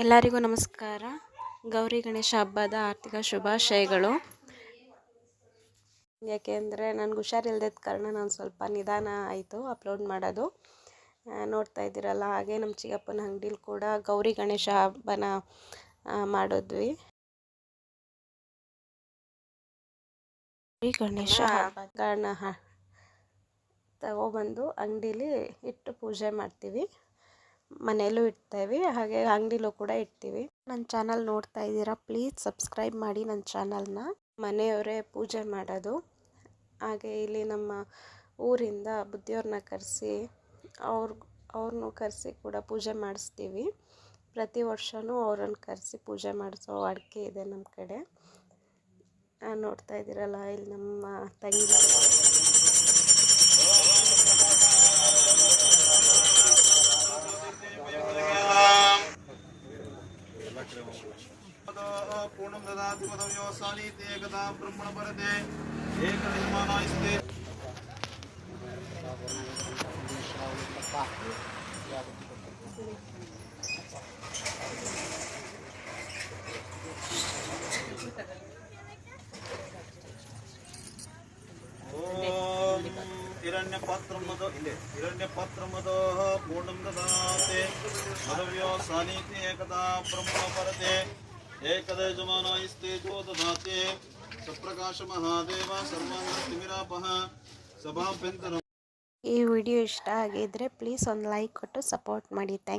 ಎಲ್ಲರಿಗೂ ನಮಸ್ಕಾರ. ಗೌರಿ ಗಣೇಶ ಹಬ್ಬದ ಆರ್ಥಿಕ ಶುಭಾಶಯಗಳು. ಯಾಕೆಂದರೆ ನನಗೆ ಹುಷಾರಿಲ್ಲದ ಕಾರಣ ನಾನು ಸ್ವಲ್ಪ ನಿಧಾನ ಆಯಿತು ಅಪ್ಲೋಡ್ ಮಾಡೋದು. ನೋಡ್ತಾ ಇದ್ದೀರಲ್ಲ, ಹಾಗೆ ನಮ್ಮ ಚಿಕ್ಕಪ್ಪನ ಅಂಗಡಿಲಿ ಕೂಡ ಗೌರಿ ಗಣೇಶ ಹಬ್ಬನ ಮಾಡಿದ್ವಿ. ಗೌರಿ ಗಣೇಶ ಹಬ್ಬಗಳನ್ನ ತಗೊಬಂದು ಅಂಗಡೀಲಿ ಇಟ್ಟು ಪೂಜೆ ಮಾಡ್ತೀವಿ. ಮನೆಯಲ್ಲೂ ಇಡ್ತೇವೆ, ಹಾಗೆ ಅಂಗಡಿಲೂ ಕೂಡ ಇಡ್ತೀವಿ. ನನ್ನ ಚಾನಲ್ ನೋಡ್ತಾ ಇದ್ದೀರಾ, ಪ್ಲೀಸ್ ಸಬ್ಸ್ಕ್ರೈಬ್ ಮಾಡಿ ನನ್ನ ಚಾನಲ್ನ. ಮನೆಯವರೇ ಪೂಜೆ ಮಾಡೋದು. ಹಾಗೆ ಇಲ್ಲಿ ನಮ್ಮ ಊರಿಂದ ಬುದ್ಧಿಯವ್ರನ್ನ ಕರೆಸಿ ಅವ್ರನ್ನೂ ಕರೆಸಿ ಕೂಡ ಪೂಜೆ ಮಾಡಿಸ್ತೀವಿ. ಪ್ರತಿ ವರ್ಷವೂ ಅವ್ರನ್ನ ಕರೆಸಿ ಪೂಜೆ ಮಾಡಿಸೋ ಅಡಿಕೆ ಇದೆ ನಮ್ಮ ಕಡೆ. ನೋಡ್ತಾ ಇದ್ದೀರಲ್ಲ, ಇಲ್ಲಿ ನಮ್ಮ ತಂಗಿ पूर्णं ददाति मदव्यवसानीति एकदा ब्रह्मण परते एकनिर्माणास्ते हिरण्यपात्रमदः पूर्णं ददाति मदव्यवसानीति एकदा ब्रह्मण परते ಏಕದೇಜಮಾನೈಸ್ತೆಜೋ ದದಾತಿ ಸಪ್ರಕಾಶ ಮಹಾದೇವ ಸರ್ವಾಂಗತಿಮಿರಾಪಹ ಸಭಾಭ್ಯಂತರ. ಈ ವಿಡಿಯೋ ಇಷ್ಟ ಆಗಿದ್ರೆ ಪ್ಲೀಸ್ ಒಂದು ಲೈಕ್ ಕೊಟ್ಟು ಸಪೋರ್ಟ್ ಮಾಡಿ. Thank you.